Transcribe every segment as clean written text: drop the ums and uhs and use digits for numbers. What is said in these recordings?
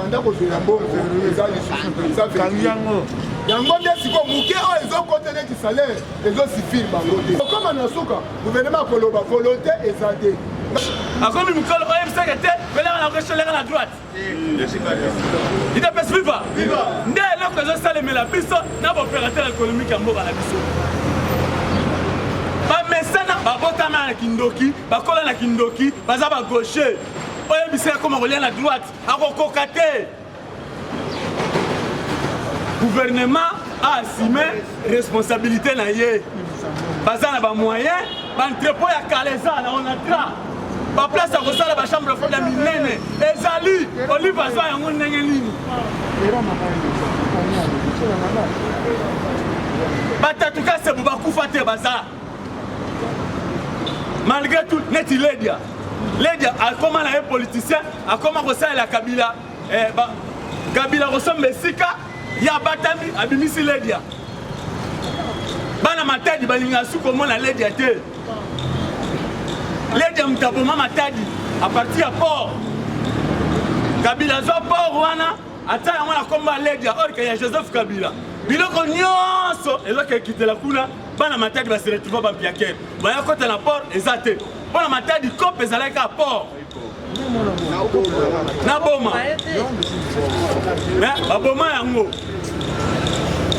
banda kozela mbongo eza lisusu mpenza yango nde sikoyo moke oyo ezokota neti salaire ezosifire bango te okoma na suka gouvernement akoloba volonté eza te akomi mokolo oyebisaka te belaka na gauche na droite idps viva nde eloko ezosalemela biso na baopérateur économique ya mboka na biso bamesana babotama na kindoki bakola na kindoki baza bagauche oyebisa akoma kolia na droite akokoka te gouvernement a assumé responsabilité na ye baza na bamoyen baentrepo ya kaleza na onatra baplace ya kosala bachambre fond ya minene ezali olive azwa yango ndenge nini batatu kasebu bakufa te baza malgré tout neti ledia akoma na ye politicien akoma kosalela kabila kabila kosomba esika ya batami abimisi ledia bana matadi balinga su komona ledia te ledia mutaboma matadi a partir ya port kabila zwa port wana ata yango na kombo ya ledia orika ya Joseph Kabila biloko nyonso ezoka ekitela kuna bana matadi basi retrouva bampiake baya kota na port eza te mpona matadi kope ezalaki ya port na boma baboma yango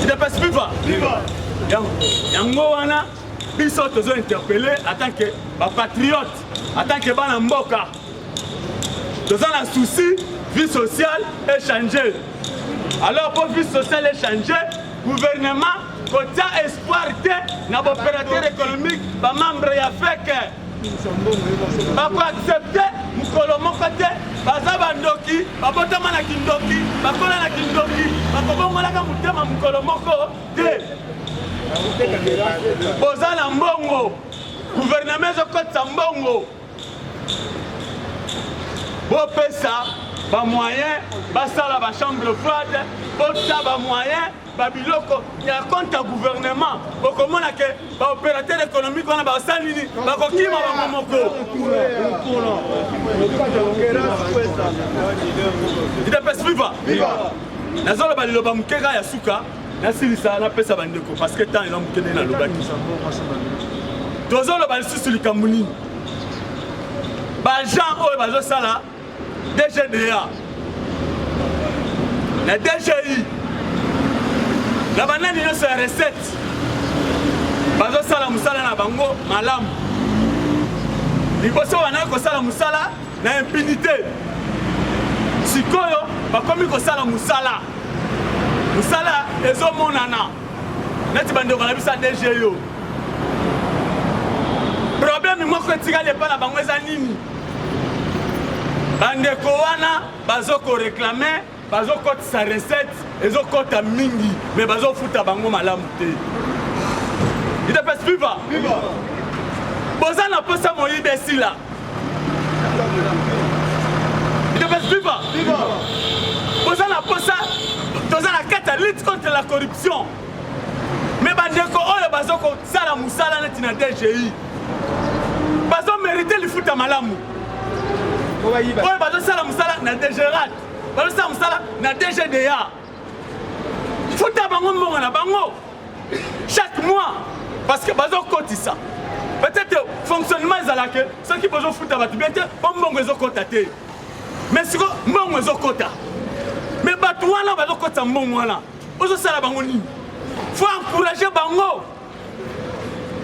idps viva yango wana biso tozo interpellé en tant que bapatriote en tant que bana mboka toza na souci vie sociale échanger alors pour vie sociale échanger gouvernement kotia espoir te na baopérateur économique bamembre ya feke bakoaccepte mokolo moko te baza bandoki babotama na kindoki bakola na kindoki bakobongolaka motema mokolo moko te boza na mbongo gouvernement ezokotisa mbongo bopesa bamoyen basala bachambre froide bota bamoyen babiloko ya compte ya gouvernement bokomona ke baopérateur économique wana basali nini bakokima bango moko idps viva nazoloba liloba mokeka ya suka nasilisa napesa bandeko parce que temps eza mokende nalobaki tozoloba lisusu likambo nini baagent oyo bazosala DGDA na DGI na banani nyonso ya recette bazosala mosala na bango malamu liboso banaki kosala mosala na impunité sikoyo bakomi kosala mosala ezomonana neti bandeko na biso ya DGI yo problème moko etikali epa na bango eza nini bandeko wana bazokoreklame bazokotisa recette ezokota mingi me bazofuta bango malamu te idps viva boza na posa moyibi esila idps viva boza na posa toza na kati ya lutte contre la corruption me bandeko oyo bazokosala mosala neti na DGI bazomérite lifuta malamu oyo bazosala mosala na DGRAT bazosala mosala na DGDA futa bango mbongo na bango chaque mois parce que bazokotisa peut-être fonctionnement ezalaki soki bozofuta bato bien te po mbongo ezokota te mais siko mbongo ezokota mais bato wana bazokotisa mbongo wana ozosala bango nini faut encourager bango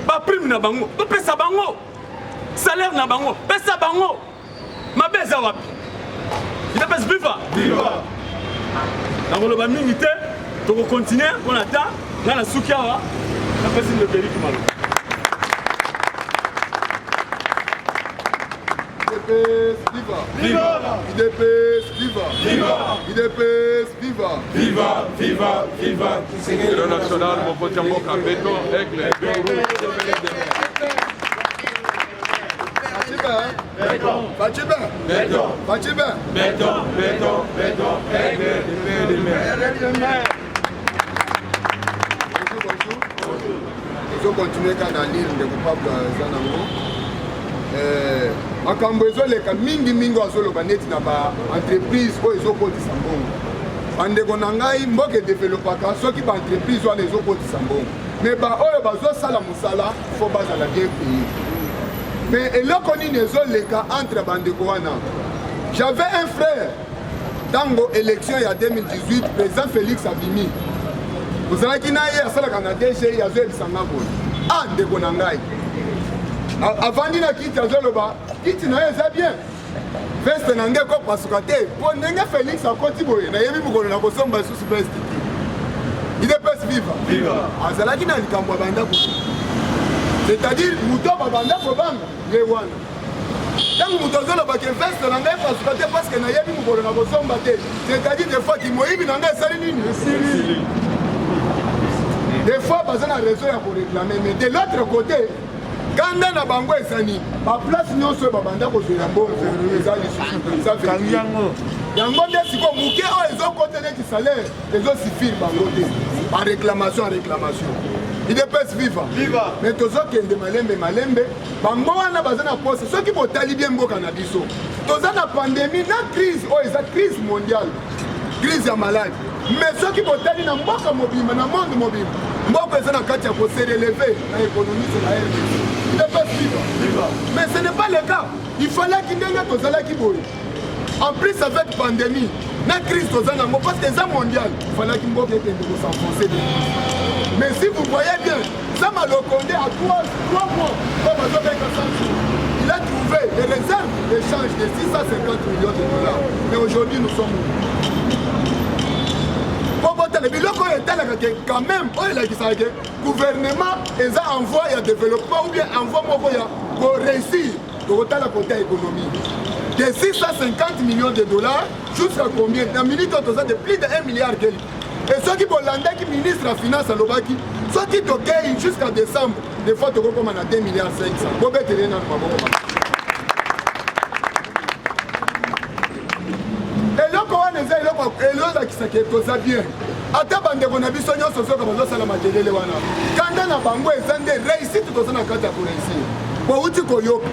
baprime na bango topesa bango salaire na bango pesa bango mabe eza wapi idps viva nakoloba mingi te tokokontinue mpona ta nga na suki awa napesi ndeberiki maloba IDPS viva! Viva! IDPS viva! Viva! IDPS viva! Viva! Viva! Viva! Le national, mon pote Mboka, béton, aigle, Fatima! Fatima! Béton, aigle, Bonjour. Je vais continuer quand dans l'île de Coupable Zanango. makambo ezoleka mingi azoloba neti na baentreprise oyo ezokotisa mbongo. Bandeko na ngai mboka edevelopaka soki baentreprise wana ezokotisa mbongo, me baoyo bazosala mosala fo bazala bien payé. Mais eloko nini ezoleka entre bandeko wana? J'avais un frère tango élection ya 2018 président Félix Abimi. Ozalaki na ye asalaka na DG azoyebisanga boye. Ah ndeko na ngai avandi na kiti azoloba kiti na ye eza bien veste na nge kopasuka te mpo ndenge Félix akoti boye nayebi mokolo na kosomba lisusu veste idepesi viva azalaki na likambo ya bandako, c'est-à-dire moto babanda kobanga ye wana ntango moto azolobaki veste na ngai epasuka te parceke nayebi mokolo na kosomba te, c'est-à-dire des fois kimoyibi na ngai esali nini esili. Des fois baza na raison ya koréclame, mais de l'autre côté kanda na bango ezani baplace nyonso babanda kozwela mbongo eza lisusu yango nde sikoyo moke oyo ezokoteleki salaire ezosifire bango te baréclamation idepesi viva mais tozokende malembe bango wana baza na pose soki botali bien mboka na biso toza na pandémie na crise oyo eza crise mondiale, crise ya maladi, mais soki botali na mboka mobimba na monde mobimba mboka eza na kati ya kosereleve na économie na RDC. Mais ce n'est pas le cas. Il fallait qu'il y ait un en plus avec pandémie, la crise parce que c'est mondial, il fallait qu'il y ait s'enfoncer. Mais si vous voyez bien, ça m'a condé à 3 mois, il a trouvé des réserves d'échange de 650 millions de dollars. Mais aujourd'hui, nous sommes quand même, le gouvernement a envoyé un développement ou bien envoyé pour réussir pour la côté économique. De 650 millions de dollars jusqu'à combien? Dans minute de plus de 1 milliard. Et ceux qui vont l'andé qui ministre de la finance à l'Obaki, ceux qui toquent jusqu'à décembre, des fois, tu comme à 2 milliards 500. Eloko bien. Ata bandeko na biso nyonso soka bazosala makelele wana. Kanda na bango ezande réussite toza na kati ya koréussir. Bouti koyoka.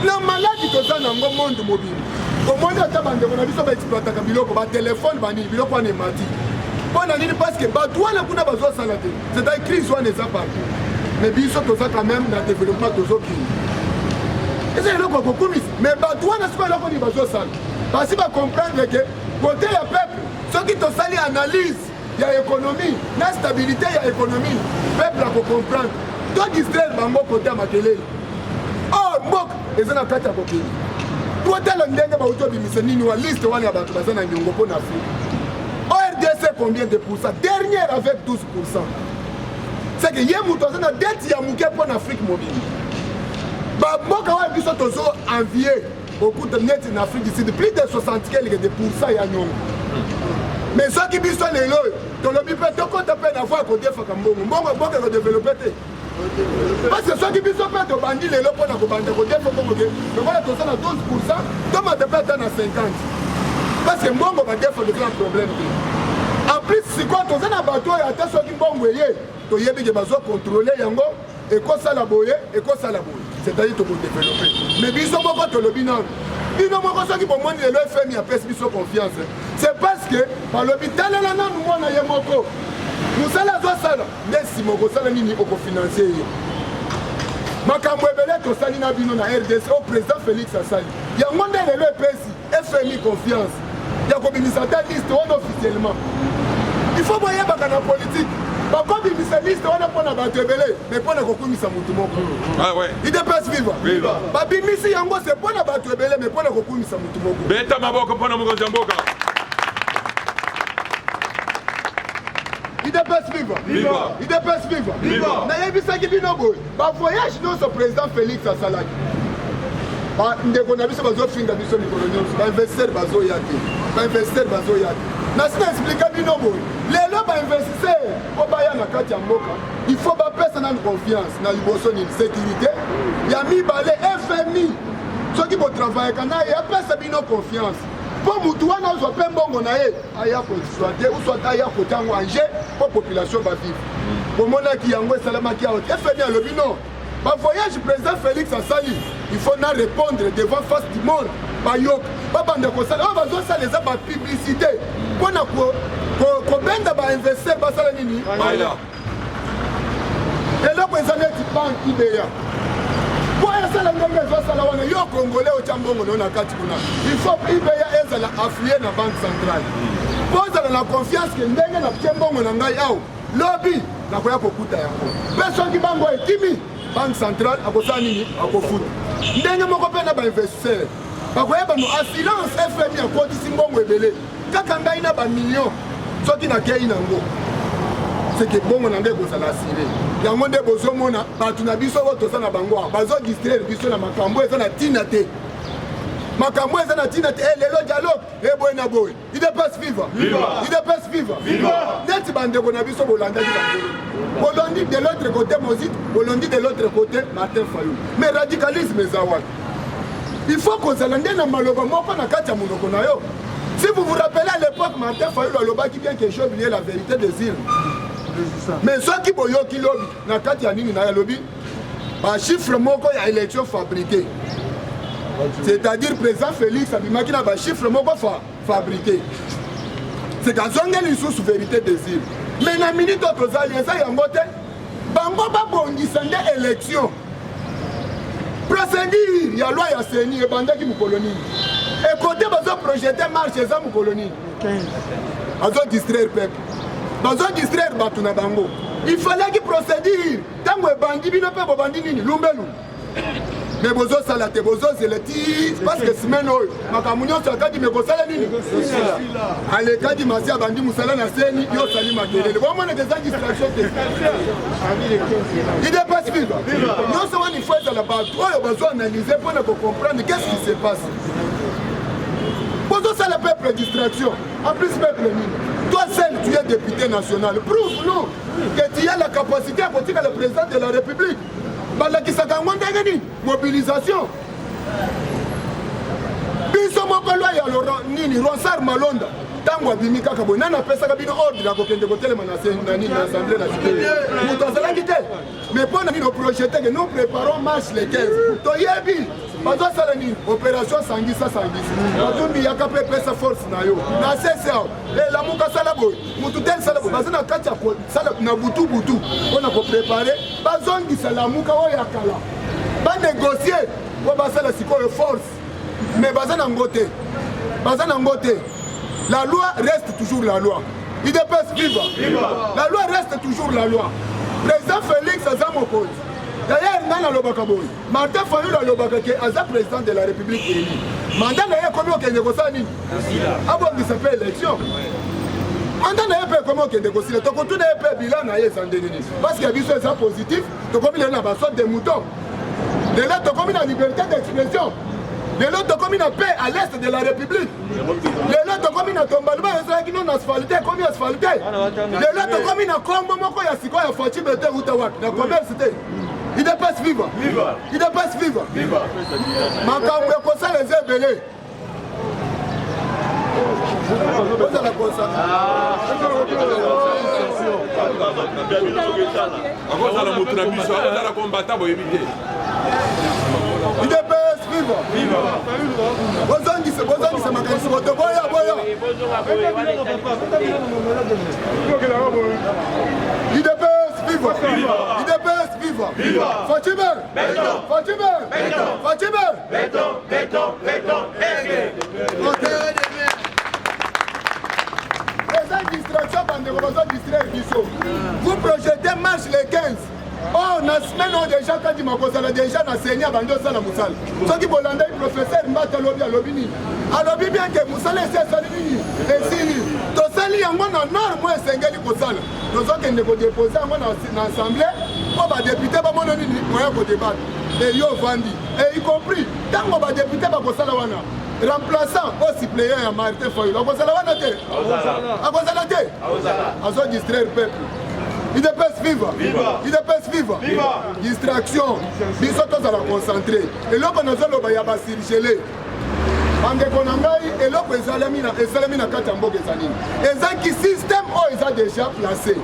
Na maladi toza na ngo monde mobile. Komona ata bandeko na biso ba exploitaka biloko ba téléphone ba nini biloko wana emati. Pona nini parce que ba douane kuna bazosala te. C'est une crise wana eza partout. Mais biso toza quand même na développement tozoki. Eza eloko kokumis. Mais ba douane siko eloko ni bazosala. Parce que comprendre que côté ya peuple, ceux qui ont sali analyse, il y a économie, la stabilité, il y a économie, peuple a comprendre. Donc distraire bango côté à Makelele. Oh, mbok, ils ont la carte à copier. Toi, tu as l'endroit où tu as mis une liste où il y a des gens qui ont Afrique. ORDC, combien de pourcents? Dernière avec 12%. C'est que hier, nous avons une dette pour l'Afrique mobile. Mbok, ils sont enviés. Beaucoup de net en Afrique du Sud, plus de 60 quelques de pourcents y a non. Mais ceux qui sont les lois, dans le bipé, tu as peine à voir qu'on défend comme bon, bon, développer. Parce que ceux qui sont pas de bandits, les lois pour la bande, qu'on défend comme bon, mais voilà, tu as 12%, tu as de perdre à 50. Parce que bon, on va défendre un problème. En plus, c'est quoi, tu as un bateau et à ceux qui vont voyer, tu as besoin de contrôler, et quoi ça la boyer, et quoi ça la boyer. C'est-à-dire que tu peux développer. Mais ils sont pas contre le binôme. Ils n'ont pas ceux qui pour moi les FMI après ils ont confiance. C'est parce que par l'hôpital là nous on a yemoko. Nous ça la ça mais si mon ça la nini au financier. Makambo ebele to sali na bino na RDC au président Félix Asali. Il y a monde le FMI confiance. Il y a comme ministre liste officiellement. Il faut voyer bakana politique. Pourquoi il y a une liste on a pas battu belé mais pas na kokumisa mutu moko. Ah ouais. Il dépasse vivre. Ba bimisi yango c'est pas na battu belé mais pas na kokumisa mutu moko. Beta maboko pona moko jamboka. Il dépasse vivre. Il dépasse vivre. Na yebisa ki bino boy. Ba voyage non ce président Félix Asalaki. Ba ndeko na biso bazo finga biso ni colonial. Ba investir bazo yaki. Ba investir bazo yaki. Na sina expliquer bino boy. Les lobes investisseurs, il faut pas personne confiance dans la sécurité. Il y a mis balai FMI. Ceux qui vont travailler, il y a personne confiance. Pour nous, nous avons fait un bon exploiter ou soit ailleurs côté manger pour la population va vivre. Pour moi, qui a un salama qui a FMI à l'obino. Ma voyage président Félix Asali, il faut na répondre devant face du monde. Bayok, babanda ko sala, bazo sala les ba publicité. Pona ko benda ba investir ba sala nini? Voilà. Et là président du banque IBEA. Pour sala ngombe zo sala wana yo congolais au Tchambongo na kati kuna. Il faut IBEA ezala affilié na banque centrale. Pose la confiance que ndenge na Tchambongo na ngai au. Lobby na koya kokuta yango. Personne qui bango etimi. Banque centrale akosala nini akofuta ndenge moko mpe na bainvestisseur bakoyeba no assurance fmi akotisi mbongo ebele kaka ngai na bamillion soki nakei nango seke bongo na ngai ekozala assuré yango nde bozomona bato na biso oyo toza na bango awa bazodistraire biso na makambo eza na ntina te makambo eza na ntina te lelo dialogue eboye na boye idepes viva idepes viva neti bandeko na biso bolandaki bangolo Bolondi de l'autre côté Mozit, Bolondi de l'autre côté Martin Fayou. Mais radicalisme est zawad. Il faut qu'on s'en ait dans Maloba, moi pas na katia monoko na yo. Si vous vous rappelez à l'époque, Martin Fayou a loba qui vient quelque chose lié la vérité des îles. Mais ceux qui boyo qui lobby, na katia nini na lobby, ba chiffre moko ya élection fabriquée. C'est-à-dire président Félix Abimaki na ba chiffre moko fabriqué. C'est quand on a une source vérité des îles. Mais na minute autres alliés ça yango te bango babongisa nde élection procédure ya loi ya seni ebandaki mokolo nini ekote bazoprojete marche eza mokolo nini bazodistraire peuple bazodistraire bato na bango il fallait ki procédure ntango ebandi bino mpe bobandi nini lumbelu mais bozosala te bozozela ti parce que semaine oyo makambo nyonso akadi me kosala nini alekadi masi abandi mosala na seni yosali makelele bomoneke eza distraction te idepase viva nyonso wana ifo ezala bato oyo bazoanalyse mpona kocomprendre qu'est-ce qui se passe bozosala peuple distraction en plus peuple nini toi seul tu es député national prouve-nous que tu as la capacité à kotika le président de la république balakisaka yango ndenge nini mobilisation biso moko lwa ya nini Ronsard Malonda ntango abimi kaka boye nani apesaka bino ordre akokende kotelema na nini na assemblée nationale moto azalaki te mais mpo na nini oprojete ke nous préparons marche le 15 toyebi bazosala nini opération sangisa bazondiyaka mpe epesa force na yo na sese awa elamuka sala boye motu tel sala boye baza na kati ya kosala na butu mpona koprépare bazongisa lamuka oyo ya kala banégocie po basala sikoyo force mais baza nango te la loi reste toujours la loi idepes viva la loi reste toujours la loi président Félix aza mokonzi d'ailleurs ngai nalobaka boye Martin Fayulu alobaka ke aza président de la république éli mandat na ye ekomi okende kosala nini abongisa mpe élection mandat na ye mpe ekomi okende kosila tokotuna ye mpe bilan na ye eza nde nini parce que biso eza positif tokomi lelo na basorte de mouton lelo tokomi na liberté d'expression lelo tokomi na paix à l'est de la république lelo tokomi na tombaluma ezalaki non asphalte ekomi asphalte lelo tokomi na kombo moko ya sikoyo ya faci bete uta wapi na commerce te idepase viva idepase viva makambo ekosala eza ebele ozala kosala akozala motu na biso akozala kombata boyebi te idepes viva bozongisa makanisi boto boya idepes viva Fatime eza distraction bandeko bazodistraire biso vous projetez marche le 15 oh na semaine oyo déjà kadi makozala déjà na seni abandi osala mosala soki bolandai professeur mbata alobi nini alobi bien ke mosala esi esali nini esili tosali yango na nord mo esengeli kosala tozokende kodepose yango na assemblée mpo badepute bamona nini moya kodebate eyo ovandi y compris ntango badepute bakosala wana remplaçant au suppléant ya Martin Fayulu akozala wana te akozala te azodistraire peuple idepes viva distraction biso tozala concentré eloko nazoloba ya basirgele bandeko na ngai eloko esalemi na kati ya mboka eza nini ezalaki système oyo eza déjà placé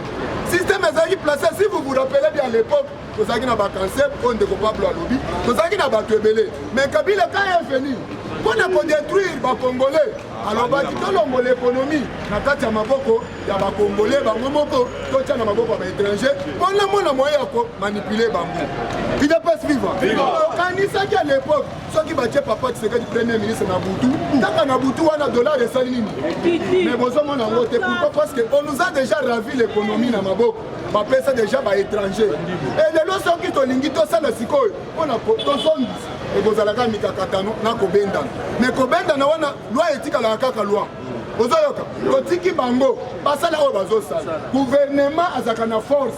système ezalaki placé si vous vous rappelez bien à l'époque tozalaki na baconcept oyo ndeko Pablo alobi tozalaki na bato ebele mais Kabila quand est venu mpona kodétruire bacongolais alobaki tolongola économie na kati ya maboko ya bacongolais bango moko totya na maboko ya baétranger mpona mona moyen ya komanipule bango idepes vivre okanisaki à l'époque soki batie papa Tshisekedi premier ministre na butu taka na butu wana dollar esali nini mais bozomona yango te pourquoi parce que on nous a déjà ravi l'économie na maboko bapesa déjà baétranger et lelo soki tolingi tosala sikoyo mpona tozongisa ekozalaka mikakatano na kobendana mais kobendana wana loi etikalaka kaka loi ozoyoka totiki bango basala oyo bazosala gouvernement azalaka na force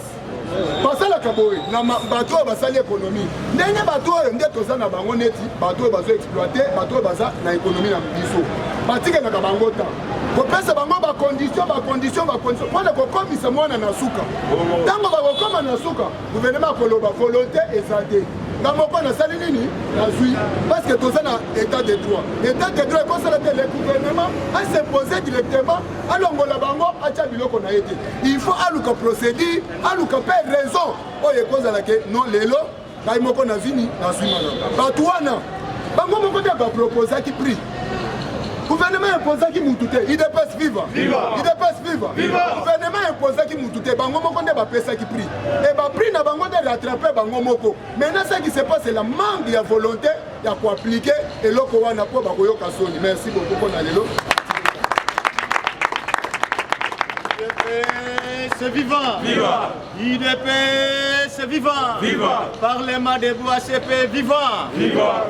basalaka boye na bato oyo basali économie ndenge bato oyo nde toza na bango neti bato oyo bazoexploite bato oyo baza na économie na biso batikelaka bango ta kopesa bango bacondition mpona kokomisa mwana na suka ntango bakokoma na suka gouvernement akoloba volonté eza te nga moko nasali nini nazwi parce que toza na état de droit ekosala te le gouvernement as'impose directement alongola bango atya biloko na ye te il faut aluka procédure aluka mpe raison oyo ekozala ke non lelo ngai moko nazwi mana bato wana bango moko te baproposaki prix gouvernement imposaki mutu te idepes vivre gouvernement imposaki mutu te bango moko nde bapesaki prix et baprix na bango nde rattrape bango moko maintenant ce qui se passe c'est la manque ya volonté ya koappliquer eloko wana mpo bakoyoka soni merci beaucoup mpona lelo c'est vivant. IDP, c'est vivant. Parlement des ACP, vivant. Viva.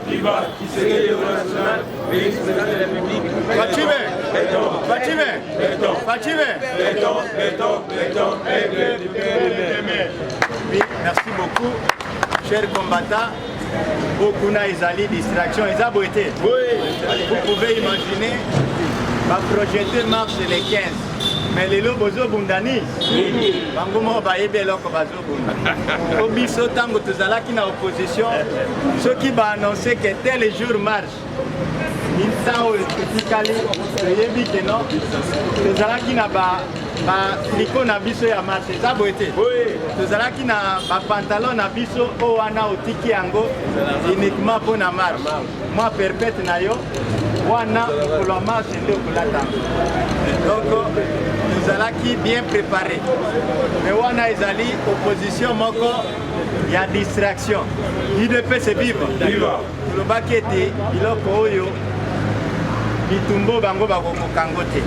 Qui serait le national, président de la République. Oui, merci beaucoup, chers combattants. Beaucoup d'Isali, distraction, ils ont beauté. Vous pouvez imaginer, ma projeté marche les 15. Mais les lots bozo bundani, bango mo baïbe loko bazo bundani. Au biso tango tozala qui na opposition, ceux qui va annoncer que tel jour marche. Il s'en typically, yebi que non, tozala qui na ba tricot na biso ya marche, ça boité. Tozala qui na ba pantalon na biso o wana otiki yango uniquement pour na marche. Moi perpète na yo. Wana pour la marche et pour l'attendre. Donc nous allons qui bien préparé. Mais Wana Ezali, opposition moko, il y a distraction. IDP c'est vivre. Le bakete, il a koyo, bitumbo bango bako kangote.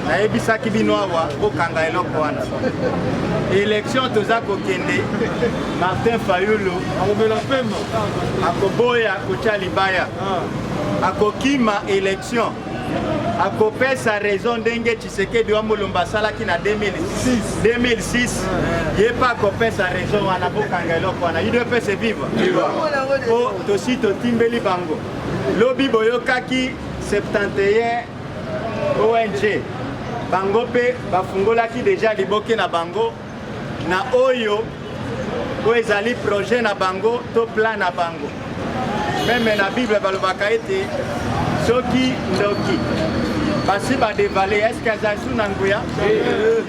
Na ebisa kibinoawa okanga eloko wana. Élection tozako kende Martin Fayulu akoboya kocha libaya. Akokima élection akopesa raison ndenge Tshisekedi wa Mulumba salaki na 2006 yepa akopesa raison wana bokanga eloko wana IDP c'est vivre po tosi totimbeli bango lobi boyokaki 71 ONG bango pe bafungolaki déjà liboke na bango na oyo ezali projet na bango to plan na bango. Même la Bible balobaka ete soki ndoki basi badevale est-ce que azasu na nguya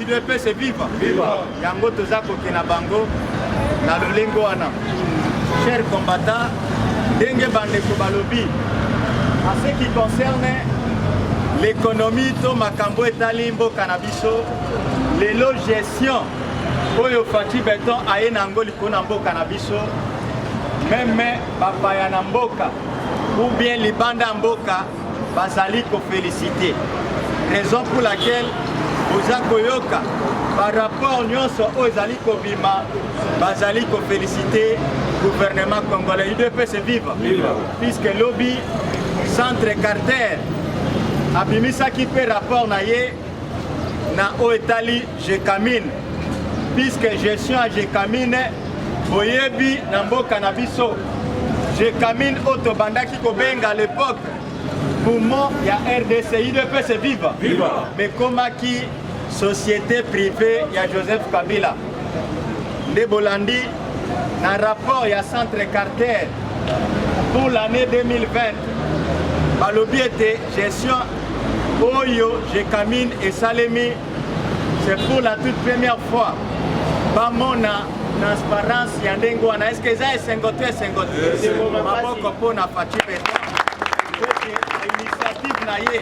IDP c'est vivre yango toza kokena bango na lolengo wana. Chers combattants, ndenge bandeko balobi en ce qui concerne l'économie to makambo etali mboka na biso lelo gestion oyo fati beton aye nango likona mboka na biso. Même Papaya Namboka ou bien les bandes Mboka, bazali ko féliciter. Raison pour laquelle Oza Koyoka, par rapport nyonso Ozali Kobima, bazali ko féliciter gouvernement congolais. IDP c'est vivre. Puisque lobby centre Carter abimisa qui fait rapport naye na Oetali Jekamine. Puisque gestion à Jekamine Boyebi Namboka Nabiso, je camine Otobandaki Kobenga à l'époque, poumon, il y a RDC, IDP c'est vivre. Mais comme qui société privée, il y a Joseph Kabila. De Bolandi, dans le rapport, il y a Centre Carter pour l'année 2020. balobi ete gestion oyo Jekamine et Salemi, c'est pour la toute première fois bamona transparence ya ndenge wana. Est-ce que ça esengote maboko mpona Faci Beton initiative na ye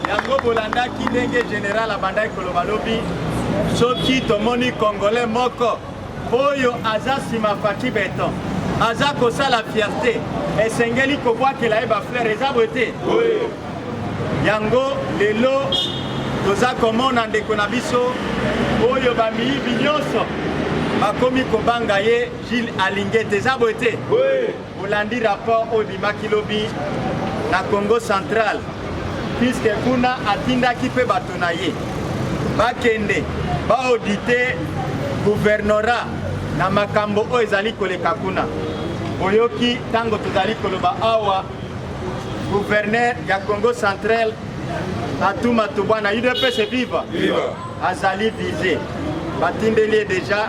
yango bolandaki ndenge général abandaki koloba lobi soki tomoni congolais moko oyo aza nsima Faci Beton aza kosala fierté esengeli kobwakela ye bafleur eza boye te. Yango lelo toza komona ndeko na biso oyo bamiyibi nyonso bakomi kobanga ye Gilles Alingete eza boye te. Olandi rapport oyo bimaki lobi na Congo central puisque kuna atindaki mpe bato na ye bakende baaudite gouvernorat na makambo oyo ezali koleka kuna. Oyoki ntango tozali koloba awa gouverneur ya Congo central Atuma Tubwana UDPS viva azali visé batindeli déjà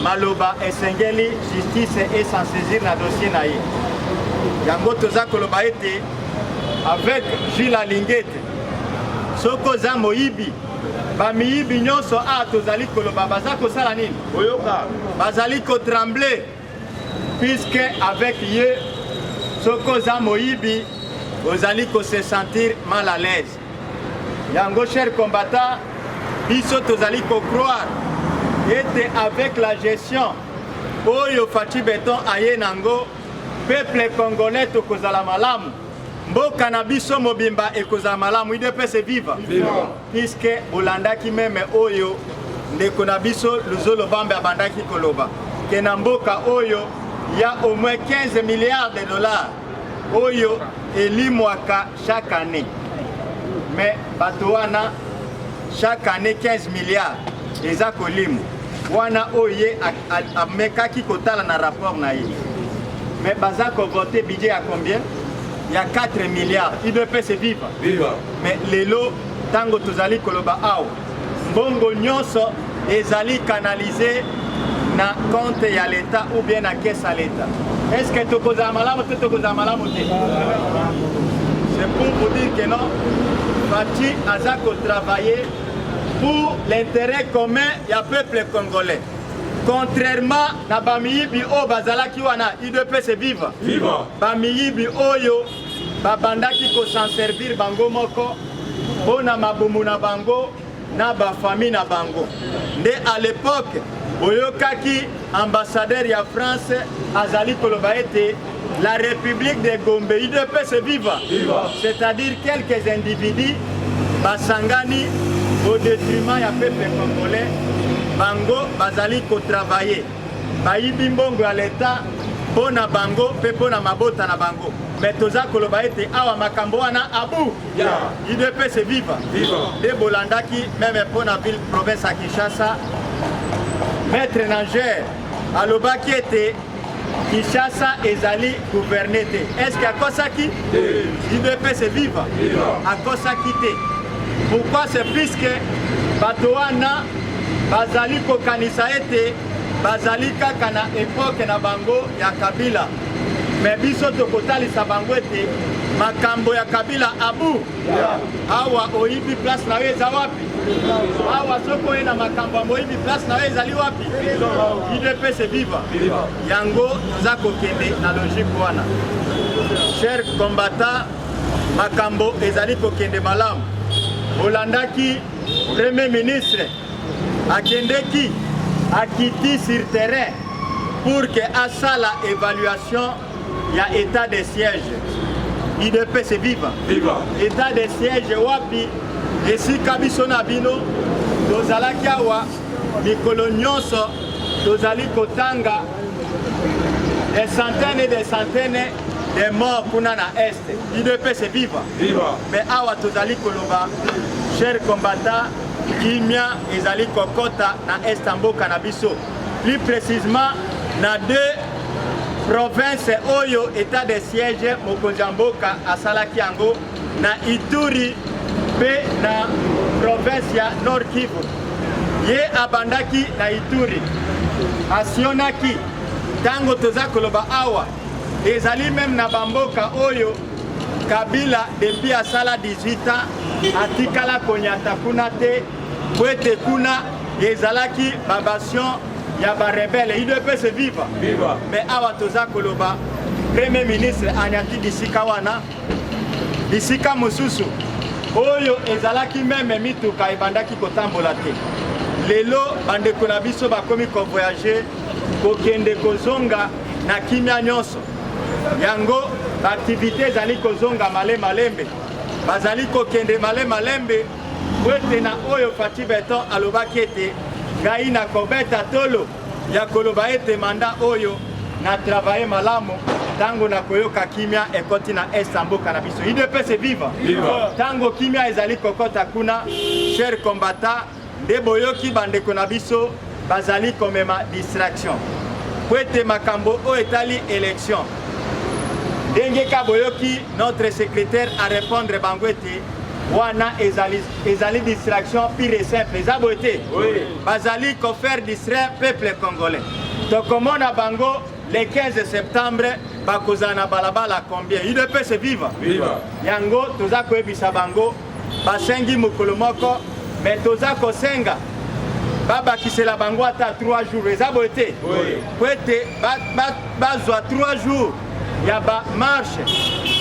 maloba esengeli justice et sans saisir na dossier na ye. Yango toza koloba ete avec Gilles Alingete soko za moyibi bamiyibi nyonso a tozali koloba baza kosala nini oyoka bazali kotremble puisque avec ye soko za moyibi ozali se sentir mal à l'aise. Yango cher combattant biso tozali ko croire ete avec la gestion oyo Faci Beton aye nango peuple congolais tokozala malamu mboka na biso mobimba ekozala malamu UDPS viva puisque olandaki meme oyo ndeko na biso Luzolo Bambe abandaki koloba ke na mboka oyo ya au moins 15 milliards de dollars oyo elimwaka chaque année. Mais bato wana chaque année 15 milliards eza kolimu wana oye amekaki kotala na rapport na ye. Mais baza ko voter budget à combien? Il y a 4 milliards. UDPS viva. Mais lelo tango tozali koloba awa mbongo nyonso ezali canalisé na compte ya l'État ou bien na caisse à l'État. Est-ce que tokozala malamu te tokozala malamu te? C'est pour vous dire que non, Faci aza ko travailler pour l'intérêt commun ya peuple congolais. Contrairement na bamiyibi o bazalaki wana UDPS viva. Bamiyibi oyo babandaki ko s'en servir bango moko pona mabumu na bango na ba famille na bango. Nde à l'époque boyokaki ambassadeur ya France azali koloba ete la République de Gombe UDPS viva. C'est-à-dire quelques individus basangani au détriment ya peuple congolais bango bazali ko travailler bayibi mbongo ya l'État pona bango pe pona mabota na bango. Mais toza koloba ete awa makambo wana abu UDPS viva de bolandaki même pona ville province à Kinshasa maître nageur alobaki ete Kinshasa ezali gouverné te. Est-ce qu'à Kosaki UDPS viva à Kosaki te? Pourquoi? C'est puisque bato wana bazali kokanisa ete bazali kaka na époque na bango ya Kabila. Mais biso tokotalisa bango ete makambo ya Kabila abu awa oyibi place na yo eza wapi? Awa soko ye na makambo moyibi place na yo ezali wapi? UDPS viva. Yango toza kokende na logique wana. Cher combattant, makambo ezali kokende malamu. Olandaki premier ministre akendeki akiti sur terrain pour que asala évaluation ya état de siège. UDPS viva. État de siège wapi esika biso na bino tozalaki awa mikolo nyonso tozali kotanga des centaines de morts kuna na est. UDPS viva. Mais awa tozali koloba cher combattant kimia ezali kokota na est mboka na biso. Plus précisément na deux provinces oyo état de siège mokonzi mboka asalaki yango na Ituri pe na province ya Nord Kivu. Ye abandaki na Ituri asionaki tango toza koloba awa ezali même na bamboka oyo Kabila depuis asala 18 ans atikala konyata kuna te kwete kuna ezalaki babation ya ba rebelle UDPS viva mais awa toza koloba premier ministre anyati disika wana disika mosusu oyo ezalaki meme mituka ebandaki kotambola te lelo bandeko na biso bakomi kovoyager kokende kozonga na kimia nyonso yango baaktivité ezali kozonga malembe bazali kokende malembe kwete na oyo Fati Beton alobaki ete ngai na kobeta tolo ya koloba ete manda oyo na travaye malamu tango na koyoka kimia ekoti na estamboka na biso UDPS viva tango kimia ezali kokota kuna cher combattant nde boyoki bandeko na biso bazali komema distraction kwete makambo oyo etali élection ndenge ka boyoki notre secrétaire à répondre bango ete wana ezali distraction pire et simple eza boye te bazali kofaire distraire peuple congolais tokomona bango le 15 septembre bakozala na balabala combien UDPS viva yango toza koyebisa bango basengi mokolo moko mais toza kosenga babakisela bango ata 3 jours eza boye te po ete bazwa 3 jours ya bamarche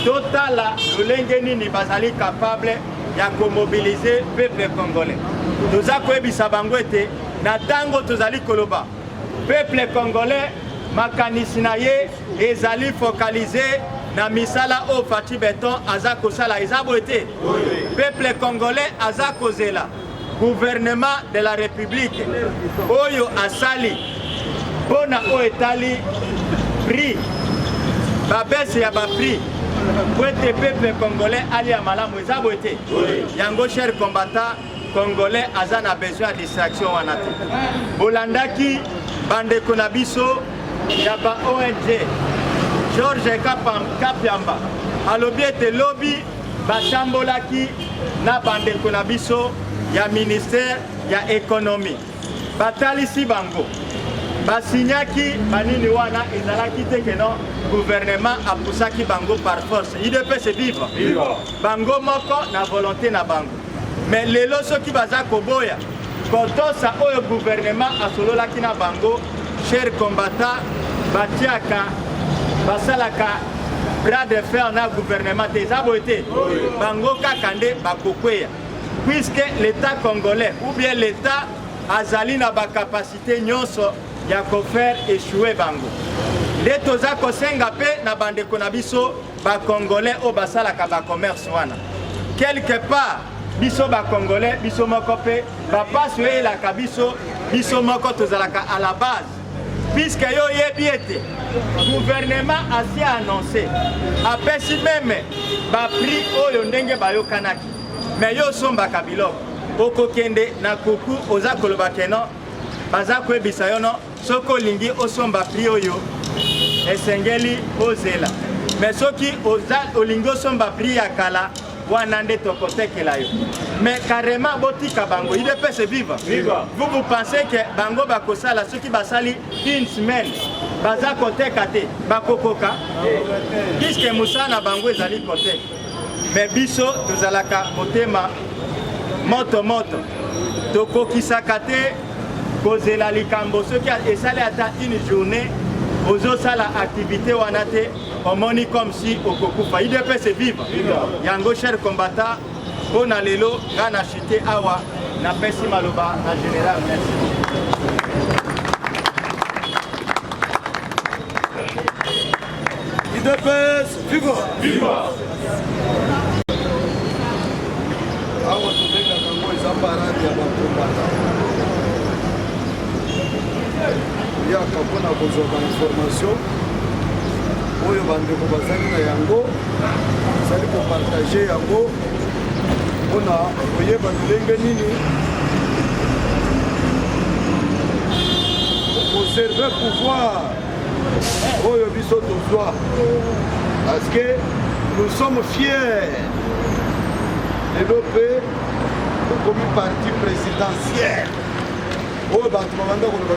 totala lolenge nini bazali capable ya komobilize peuple congolais toza koyebisa bango ete na ntango tozali koloba peuple congolais makanisi na ye ezali focalisé na misala o Fati Beton aza kosala eza boye te peuple congolais aza kozela gouvernement de la république oyo asali mpona oyo etali prix babese ya baprix po ete peuple congolais ali ya malamu eza boye te yango cher combattant congolais aza na besoin ya distraction wana te bolandaki bandeko na biso ya ba ONG Georges Kapiamba alobi ete lobi batambolaki na bandeko na biso ya ministère ya économie batalisi bango basinyaki banini wana ezalaki te keno gouvernement apusaki bango par force UDPS viva bango moko na volonté na bango mais lelo soki baza koboya kotosa oyo gouvernement asololaki na bango cher combattant batiaka basalaka bras de fer na gouvernement te eza boye te bango kaka nde bakokweya puisque l'état congolais ou bien l'état azali na bakapacité nyonso ya kofaire échouer bango nde toza kosenga mpe na bandeko na biso bacongolais oyo basalaka bacommerce wana quelque part biso bacongolais biso moko mpe bapasi oyo eyelaka biso moko tozalaka à la base puisque yo oyebi ete gouvernement asi annoncé apesi meme baprix oyo ndenge bayokanaki mais yo osombaka biloko okokende na kuku oza koloba keno baza koyebisa yo no soki olingi osomba prix oyo esengeli ozela mais soki olingi osomba prix ya kala wana nde tokotekela yo mais carrément botika bango UDPS viva vous pensez que bango bakosala soki basali une semaine baza koteka te bakokoka puisque mosala na bango ezali koteka mais biso tozalaka motema moto tokokisaka te kozela likambo soki esali ata une journée ozosala activité wana te omoni comme si okokufa UDPS viva yango cher combattant mpona lelo nga na chute awa napesi maloba na général merci UDPS viva awa tobengaka ngo eza parade ya bakombata yaka mpona kozwa bainformation oyo bandeko bazali na yango bazali kopartage yango mpona koyeba lolenge nini koserve pouvoir oyo biso tozwa parce que nous sommes fiers lelo mpe tokomi parti présidentiel oyo bato babanda koloba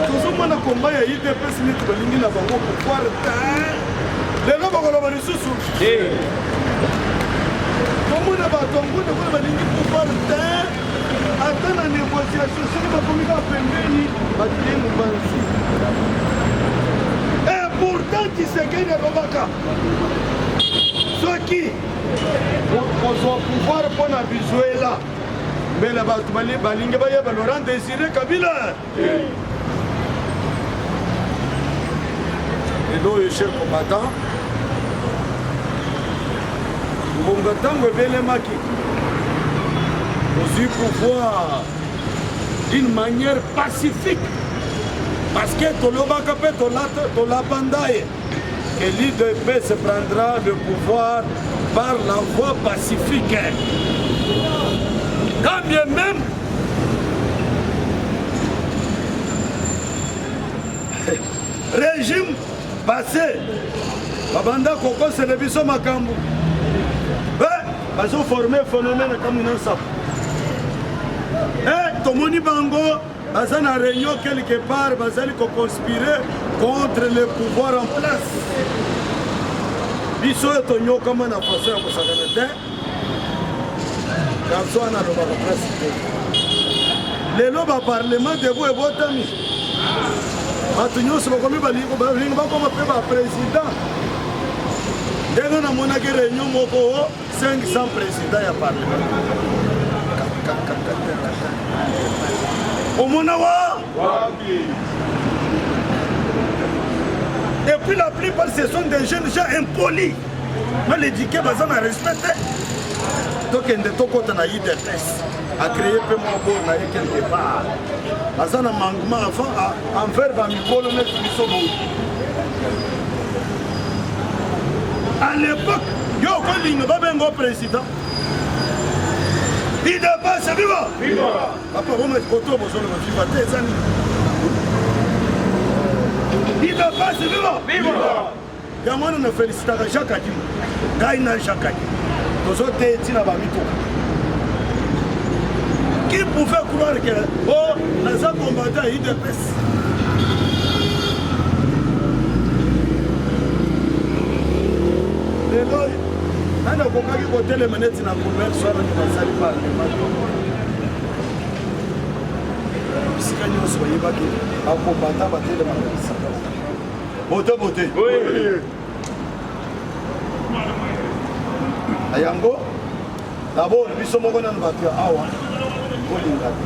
tozomona komba ya UDPS neti balingi na bango pouvoir te lelo bakoloba lisusu komona bato ngune kuna balingi pouvoir te ata na négociation soki bakomika pembeni batie mobanzi et pourtant Tshisekedi alobaka soki kozwa pouvoir mpo na bizuela mbele bato balingi bayeba Laurent Désiré Kabila lelo oyo cher combattant ngonga ntango ebelemaki ozwi pouvoir d'une manière pacifique parce que tolobaka mpe tolapanda ye que l'UDP se prendra le pouvoir par la voie pacifique quand bien même régime passé babanda kokosele biso makambo bazoforme phénomène kamuna nsapo tomoni bango baza na réunion quelque part bazali koconspirer contre le pouvoir en place biso oyo tonyokama na façon ya kosakana te garso wana alobaka place te lelo baparlement debo ebotami bato nyonso bakomi balingi bakoma mpe baprésident ndenge namonaki réunion moko 500 président ya parlement omona wa et puis la plupart ce sont des jeunes gens impolis mal éduqués baza na respecté tokende tokota na UDPS acréer mpe mwa bor na ye quelque part baza na mangement envers bamikolo neti biso boyi à l'époque yo okolinga babengo président UDPS viva papa boma koto bozoloba viva te ezani UDPS viva yango wana na félicitaka Jacques Adima ngai na Jacques Adima tozote ntina bamituka qui pouvait croire que oh naza combattant UDPS lelo nani akokaki kotelema neti na commerce wana ke basali parlement bisika nyonso bayebaki bakombata batelemaka bisika bote yango dabord biso moko nano bato ya awa kolinga te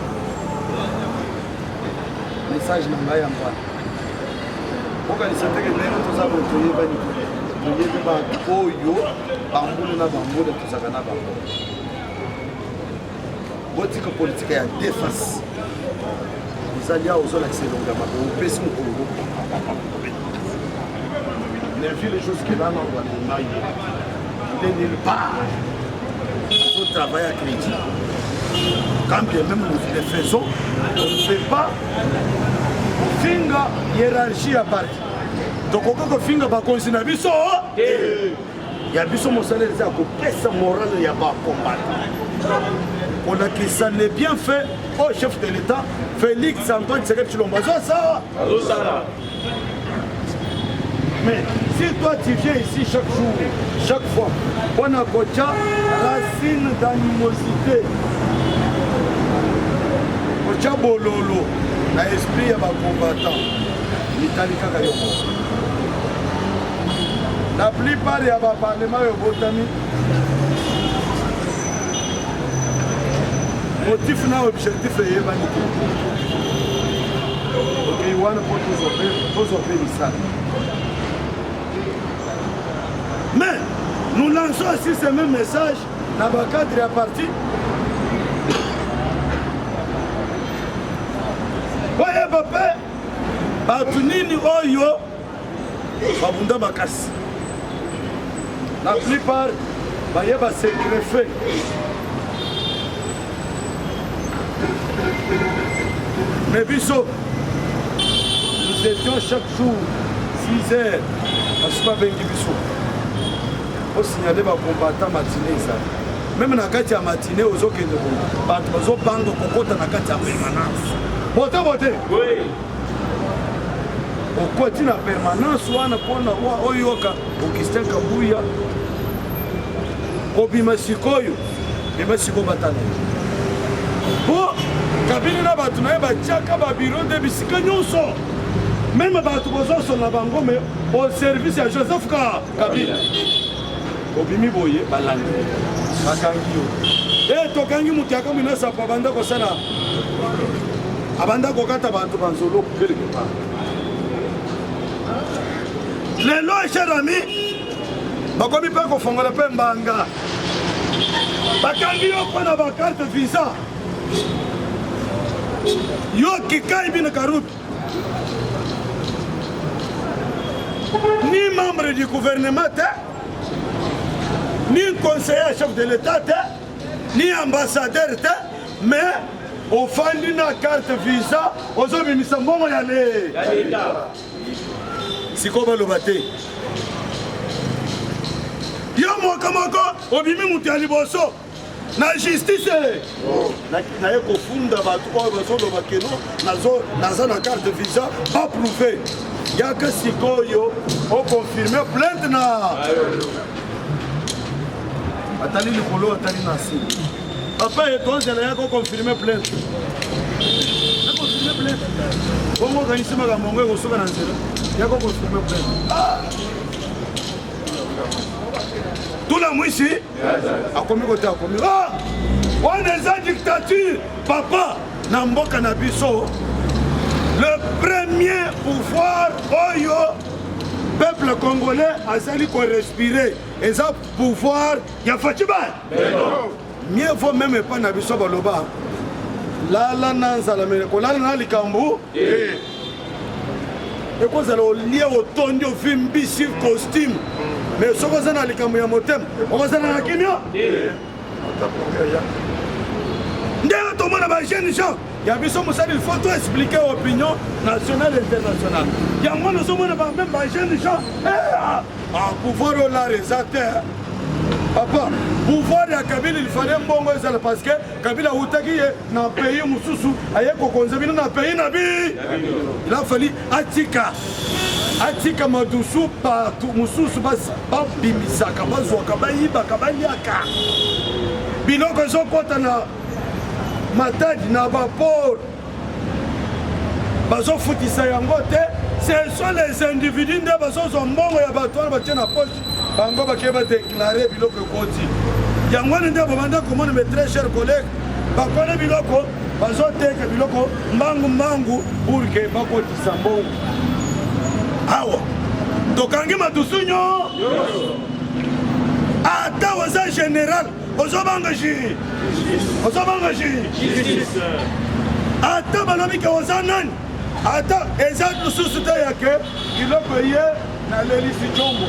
message na ngai yango wana okanisa teke ndenge toza boye toyebani toyebi bato oyo bambule na bambule tozaka na bango botika politika ya défense ozali awa ozolakisa elongo ya mabe opesi mokolo ne vu les choses qu'il a dans le il est nulle part. Il faut travailler à crédit. Quand bien même nous le faisons, on ne fait pas finga hiérarchie à partir. Donc on peut finga ba continuer biso. Il y a biso mon salaire ça ko pesa moral ya ba combattre. On a qui ça n'est bien fait au chef de l'État Félix Antoine Tshisekedi Tshilombo ça. Mais si toi tu viens ici chaque jour, chaque fois, on a kocha racine d'animosité. Kocha bololo, l'esprit ya ba combattant. L'Italie kaka yoko. La plupart ya ba parlement yo botami. Motif na objectif est vanité. Ok, wana pour tous ça. Mais nous lançons aussi ce même message dans le cadre de la partie. Voyez, papa, Batunini Oyo, Babunda Bakasi. La plupart, voyez, c'est greffé. Mais Bissot, nous étions chaque jour 6 heures à Soumabengi Bissot. Pour signaler ma combattant matinée ça. Même dans la carte matinée, aux autres qui ne vont pas, aux autres banques, aux autres dans la carte permanence. Voté. Oui. okoti na permanence wana mpona oyoka Augustin Kabuya kobima sikoyo bima sikoyo batana po Kabila na bato na ye batiaka babiro de bisika nyonso meme bato bozosola bango me au service ya Joseph Kabila obimi boye balandi bakangi yo tokangi moto yaka mwina sapo abanda kosala abanda kokata bato banzolo quelque part lelo cher ami bakomi mpe kofongola mpe mbanga bakangi yo mpona bakarte visa yo kikai bino karutu ni membre du gouvernement te ni conseiller chef de l'état te ni ambassadeur te mais ofandi na carte visa ozobimisa mbongo ya l'État siko baloba te yo moko obimi mutu ya liboso na justice naye kofunda bato oyo bazoloba keno naza na carte visa baprouve yaka sikoyo okonfirme plainte na atali likolo atali na si papa etonzela yaka okonfirme plainte bongo okanisi makambo ngo ekosoka na nzela yaka okonfirme plainte tula mwisi akomi kote akomi wana eza dictature papa na mboka na biso le premier pouvoir oyo peuple congolais azali korespire eza pouvoir ya Fachiba mieux vaut même pas na biso baloba lala na nzala mene kolala na likambo ekozala olie otondi ovi mbisi costume mais soko oza na likambo ya motema okozala na kimia ndenge tomona bajeune gens ya biso mosali il faut to expliquer opinion nationale et internationale yango nazomona bameme bajeune gens pouvoir olare eza te papa pouvoir ya Kabila il fallait mbongo ezala parce que Kabila autaki ye na pays mosusu aye kokonza bino na pays na bi il a fallu atika madusu partout mosusu babimisaka bazwaka bayibaka baliaka biloko ezokota na matadi na baport bazofutisa yango te ce sont les individus nde bazozwa mbongo ya bato wana batie na poche bango bakeye badeklare biloko ekoti yango wana nde bobanda komona mes très chers collègues bakone biloko bazoteka biloko mbangu pour ke bakotisa mbongo awa tokangi madusu nyonso ata oza général ozobanga justice ata balobi ke oza nani ata eza lisusu te yake biloko ye na lelisi jombo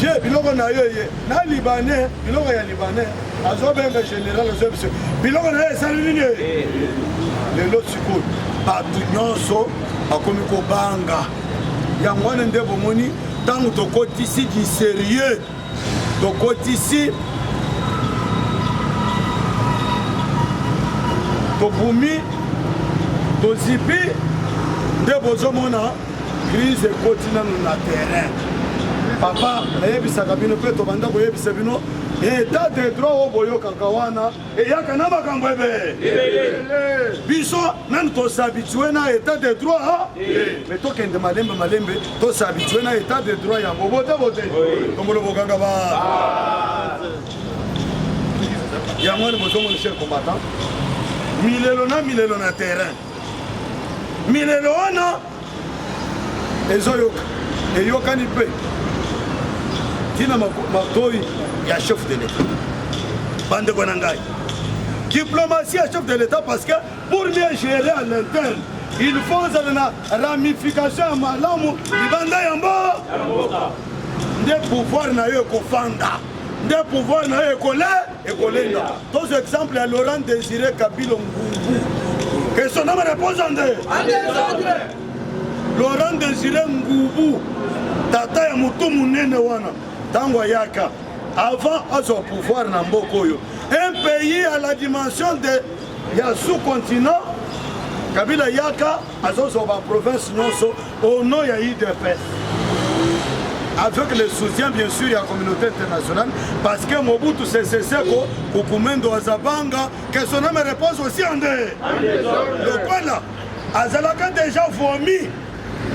je biloko na yo ye na libanais biloko ya libanais azobenga général azobiso biloko na ye esali nini lelo sikoyo bato nyonso bakomi kobanga yango wana nde bomoni ntango tokotisi du sérieux tokotisi tobumi tozipi nde bozomona crise ekoti nano na terrain papa nayebisaka bino mpe tobanda koyebisa bino état de droit oyo boyokaka wana eyaka na makambo ebe biso nani tosabitue na état de droit me tokende malembe tosabitue na état de droit yango bote tombolo bokanga ba yango ni bozomona cher combattant milelo na terrain milelo wana ezoyoka eyokani mpe tina matoi ya chef de l'état bandeko na ngai diplomatie ya chef de l'état parce que pour bien gérer à l'interne il faut ozala na ramification ya malamu libanda ya mboka nde pouvoir na yo ekofanda nde pouvoir na yo ekolenda tozo exemple ya Laurent Désiré Kabila Ngubu question na réponse ande Laurent Désiré Ngubu tata ya moto munene wana tango ayaka avant azwa pouvoir na mboka oyo un pays à la dimension de ya sous-continent Kabila Yaka, Azozova province Nyonso, au nom de l'IDPS. Avec le soutien bien sûr de la communauté internationale, parce que Mobutu Sese Seko, Kukumendo Azabanga, que son âme repose aussi en deux. Le quoi là, Azalaka déjà vomi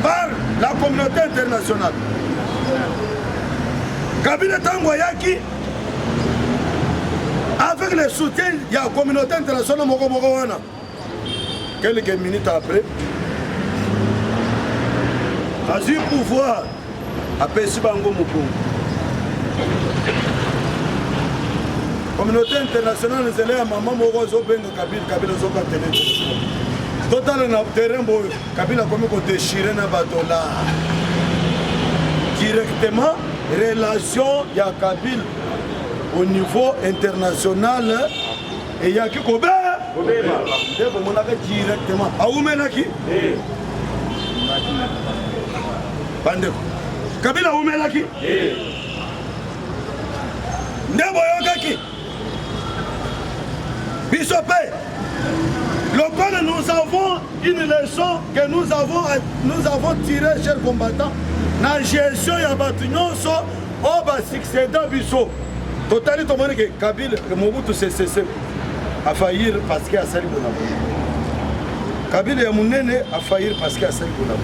par la communauté internationale. Kabila Tangoyaki, avec le soutien de la communauté internationale, quelques minutes après, a eu pouvoir à Pessibango Mukungu. Communauté internationale, nous allons à Maman Morozo Bengo Kabila Zoka Télé. Total na terrain, Kabila comme déchiré na badola. Directement, relation il y a Kabila au niveau international et il y a qui Kobe. Directement. A où menaki? Bandeko. Kabila où menaki? Ndebo yokaki. Bisopé. Lorsque nous avons une leçon que nous avons tirée, chers combattants, dans la gestion de la Batunyonso, on va succéder à Bisso. Totalement, tout le monde que Kabila, Mobutu Sese Seko a failli parce qu'il a sali Bonabo. Kabila Yamunene a failli parce qu'il a sali Bonabo.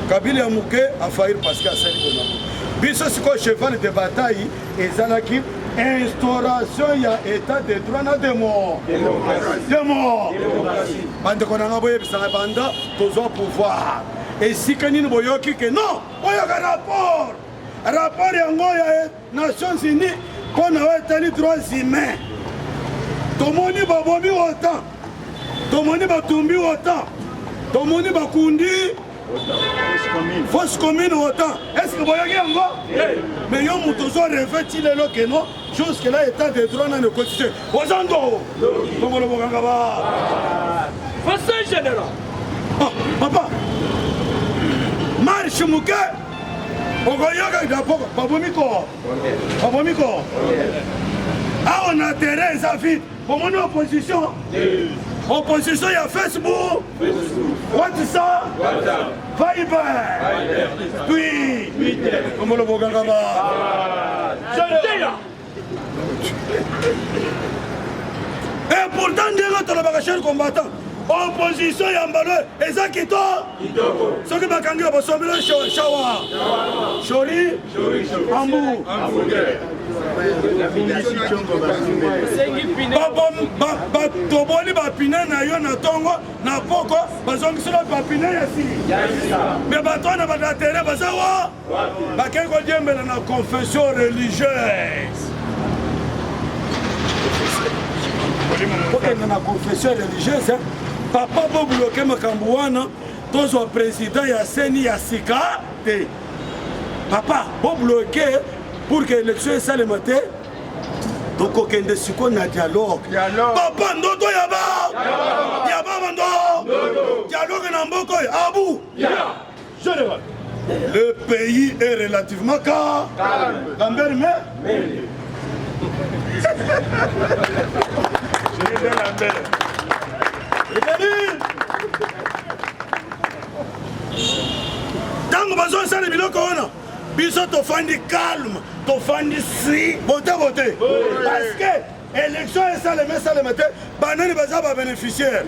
Kabila Yamouke a failli parce qu'il a sali Bonabo. Bisso, c'est quoi cheval de bataille et Zalaki? Instauration ya état de droit na demo. Demo. Bande konanga boye bisanga banda tozo pouvoir. Et si kanini boyoki que non, boyoka rapport. Rapport yango ya Nations Unies pour na wetali droits humains. Tomoni babomi autant. Tomoni batumbi autant. Tomoni bakundi fausse commune autant. Est-ce que boyoki yango? Mais yo mutozo revêti le que non. Jusque là, état de droit dans le constitution. Ozando! Comment le Boganga va? Conseil général! Papa! Marche Mouké! Ogoyoga d'abord, Babomiko! Babomiko! Ah, on a terrain, ça vite! Pour mon opposition! Opposition, il y a Facebook! WhatsApp! Viber! Twitter! Comment le Boganga va? Et pourtant, les chers combattants, opposition et ambalo, et ça qui tord. Ce qui m'a candidé pour sauver le Chawa. Chori, Ambou. Toboli bapine na yo na tongo na poko bazongisi lo bapine yasi. Mais bato na badatere bazawa. Bakeko diembela na confession religieuse. Pour la confession religieuse, papa peut bloquer ma cambouana, tous les présidents y a Seni y a Sika. Papa peut bloquer pour que l'élection soit le matin. Donc aucun de ce qu'on a dialogue. Papa ndoto yaba. Yaba mando. Dialogue n'amboko abou. Général. Le pays est relativement calme. Lambert mais. Tango bazo sala biloko wana biso tofandi calme tofandi si bote parce que élection esalemesale te banani baza babénéficiaire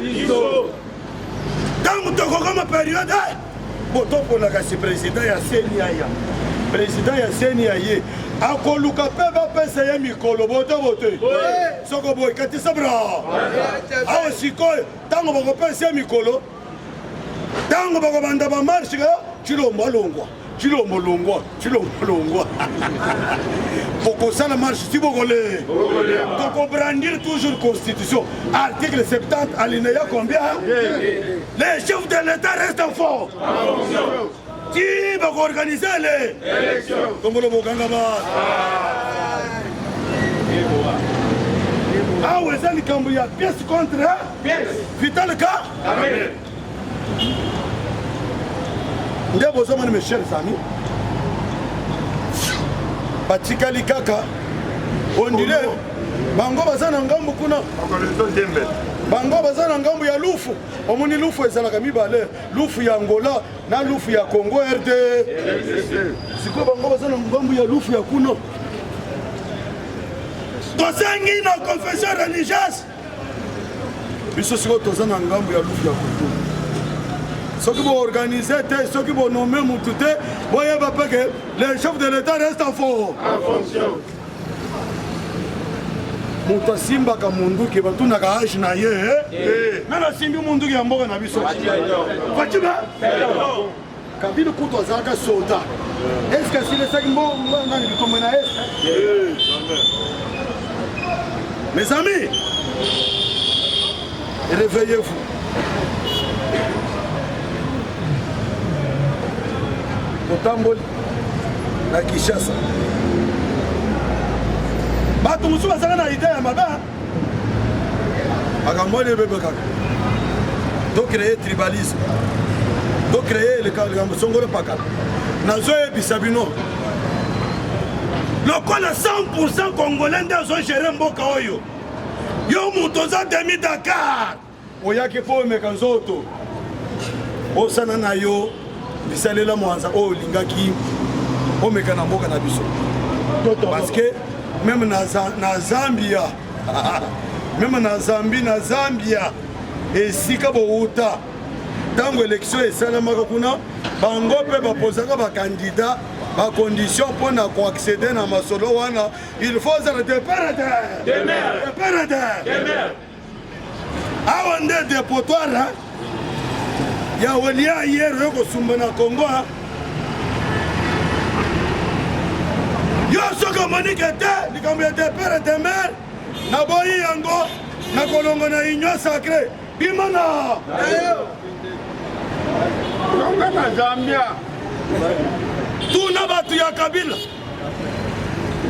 tango tokokoma période botoponaka si président ya seni aya président ya seni aye akoluka mpe bapesa ye mikolo bote soko boye katisa bra awa sikoyo ntango bakopesa ye mikolo ntango bakobanda bamarshe cilombolongwa bokosala marche ti bokole tokobrandir toujours constitution article 70 alinéa combien les chefs de l'état restent forts qui va organiser les élections. Comme le Boganga ah oui, c'est le Cambouya. Pièce contre pièce. Vital cas. Mes chers amis, Patika Likaka, on dirait bango baza na ngambu kuna bango baza na ngambu ya lufu omoni lufu ezalaka mibale lufu ya Angola na lufu ya Congo RD siko bango baza na ngambu ya lufu ya kuna tosengi na confession religieuse biso siko toza na ngambu ya lufu ya Congo soki boorganize te soki bonome mutu te boyeba peke le chef de l'état reste en fonction moto asimbaka munduki batunaka age na ye nana asimbi munduki ya mboka na biso faciba kabila kutu azalaka soda eske asilesaki mbonani bitombe na ye mes amis réveillez-vous totamboli na Kinshasa bato mosusu bazalaka na ide ya mabe makambo wana ebebekaka to créer tribalisme to créer likambo songolo pakala nazoyebisa bino lokola 100% congolais nde azogere mboka oyo yo moto oza demi Dakar oyaki mpo omeka nzoto osana na yo bisalela mwanza oyo olingaki omeka na mboka na biso parce que même na Zambia même na Zambia esika bouta ntango élection esalamaka kuna bango mpe bapozaka bakandida bacondition mpona koaccéder na masolo wana il faut ozala deparade awa nde depotoire ya olia yero yokosumba na Congo yo soki omonike te likambo ya depere de mer na boyi yango na kolongo na union sacré bimana na Zambia tuna bato ya Kabila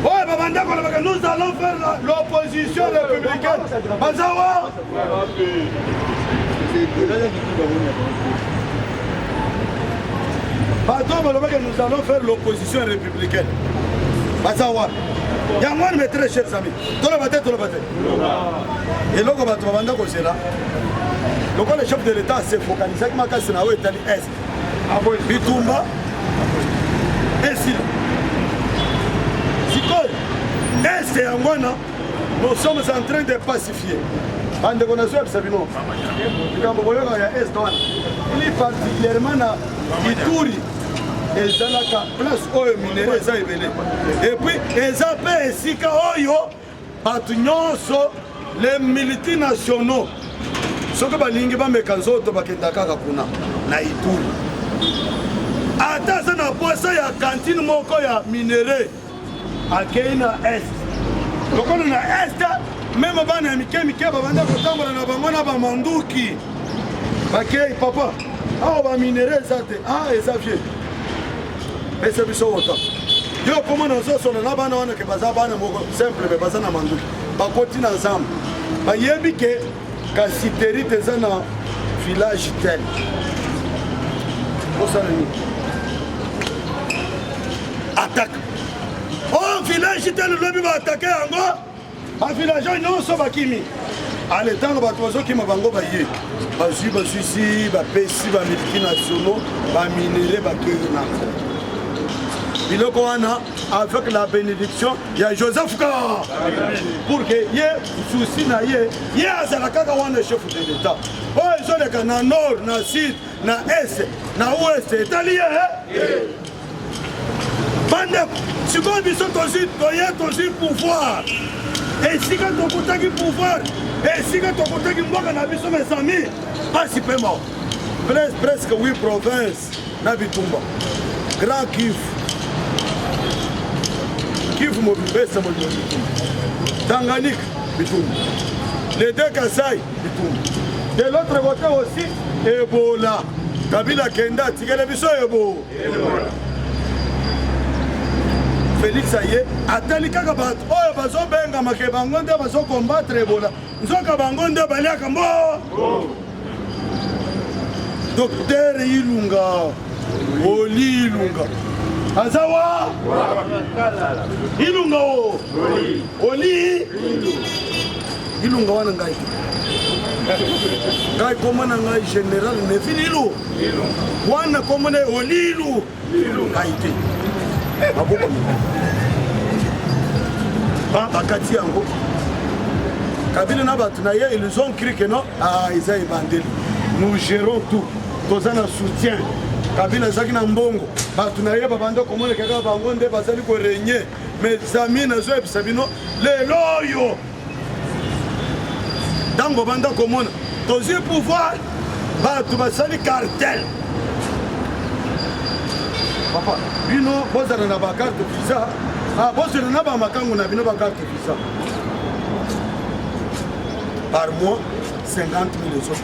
oyo babanda kolobaka nous allons faire l'opposition républicaine bazawa bato balobaka nous allons faire l'opposition républicaine bazawa yango wana mes très chers amis toloba te eloko bato babanda kozela lokola chef de l'état asefokalisaki makasi na oyo etali est bitumba esila sikoyo este yango wana nous sommes en train de pacifier bandeko nazoyebisa bino likambo koyoka ya est wana ili particulièrement na Ituri ezalaka place oyo minere eza ebele epuis eza mpe esika oyo bato nyonso les multinationaux soki balingi bameka nzoto bakenda kaka kuna na Ituri ata aza na posa ya kantine moko ya minere akei na est lokola na est meme bana ya mike babanda kotambola na bango na bamanduki bakei papa awa baminere eza te eza vie pesa biso wota yo komo nazosola na bana wana ke baza bana moko simple me baza na manduki bakoti na nzambe bayebi ke kasiterite eza na village tel osala nini attaque o village tel lobi baatake yango bavillage nyonso bakimi ale ntango bato bazokima bango baye bazwi baswisi bapesi bamultinationaux baminere bakei na biloko wana avec la bénédiction ya Joseph Ka pour que ye souci na ye azala kaka wana chef de l'état oyo ezoleka na nord na sud na est na ouest etali ye bandeko sikoyo biso tozwi pouvoir esika tokutaki pouvoir esika tokutaki mboka na biso mes amis pasi mpe moko presque 8 provinces na bitumba grand Kivu mobibesa molimo bitumba Tanganyika bitumba les deux Kasai bitumba de l'autre côté aussi Ebola Kabila kenda tikele biso Ebola Félix aye atali kaka bato oyo bazobenga make bango nde bazokombattre Ebola nzoka bango nde baliaka mbo Docteur Ilunga Oli Ilunga azawa ilunga o oli ilunga wana ngai ngai komona ngai général Neville ilu wana komona oli ilu ngai te maboko bakati yango Kabila na bato na ye ils ont cru que non eza ebandeli nous gérons tout toza na soutien Kabila ezalaki na mbongo bato na ye babanda komona kaka bango nde bazali korenye mes amis nazoyebisa bino lelo oyo ntango banda komona tozwi pouvoir bato basali cartel papa bino bozala na bakarte visa bozala na bamakango na bino bakarte visa par mois 50 000 euros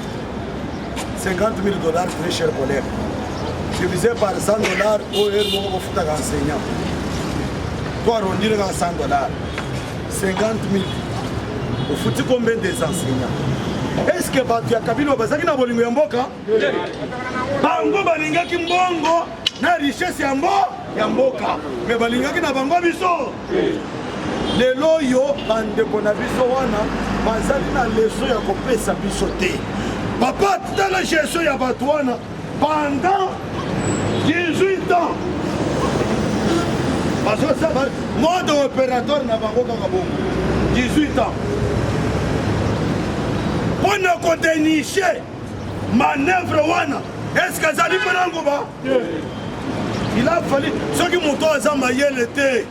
50 000 dollars très cher collègue divisé par 100 dollars au héros au foot enseignant toi arrondir à 100 dollars 50 000 au foot combien des enseignants est-ce que batu ya Kabila bazaki na bolingo ya mboka bango balingaki mbongo na richesse ya mboka mais balingaki na bango biso lelo yo bandeko na biso wana bazali na leso ya kopesa biso te papa tala gestion ya bato wana pendant 18 ans bazosa mode opérateur na bango kaka bongo 18 ans mpona kodéniche manœuvre wana est-ce que azali mpe nango ba il a fallu soki moto aza mayele te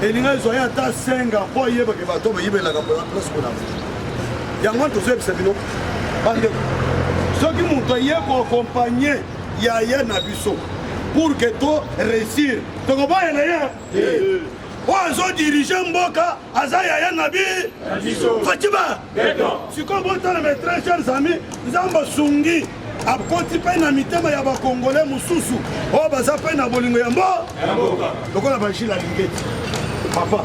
elinga ezwaya ata 5 ans mpo ayebake bato bayibelaka place konango yango wana tozoyebisa bino bandeko soki moto aye koakompagne ya ye na biso pour que to réussir tokobayela ye oyo azodirige mboka aza yaya na biso fatima sikoyo botala mes très chers amis nzambe asungi akoti mpe na mitema ya bakongole mosusu oyo baza mpe na bolingo ya mboka lokola bajile alingeti papa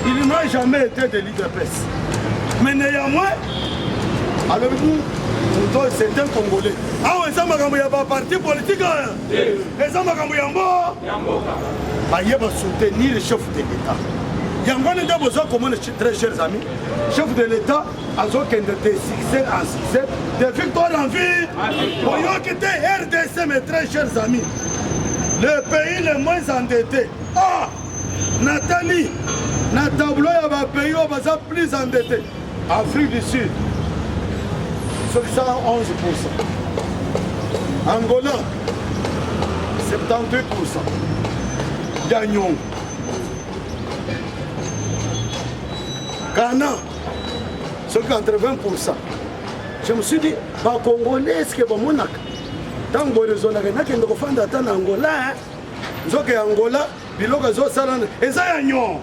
il n'a jamais été de l'UDPS mais néanmoins avec nous c'est un Congolais awa eza makambo ya baparti politique eza makambo ya mboka bayeba soutenir le chef de l'état yango wana nde bozwa komona très chers amis chef de l'état azokende de succès en succès de victoire en vie oyoki te RDC mes très chers amis le pays le moins endetté natali na tableau ya bapays oyo baza plus endetté Afrique du Sud 111%. Angola, 78%. Gagnon. Ghana, c'est 80%. Je me suis dit, les Congolais, est-ce que bon monak? Tant que les zones qui ne font pas en Angola, ils ont Angola, biloko zo salana, et ça Gagnon.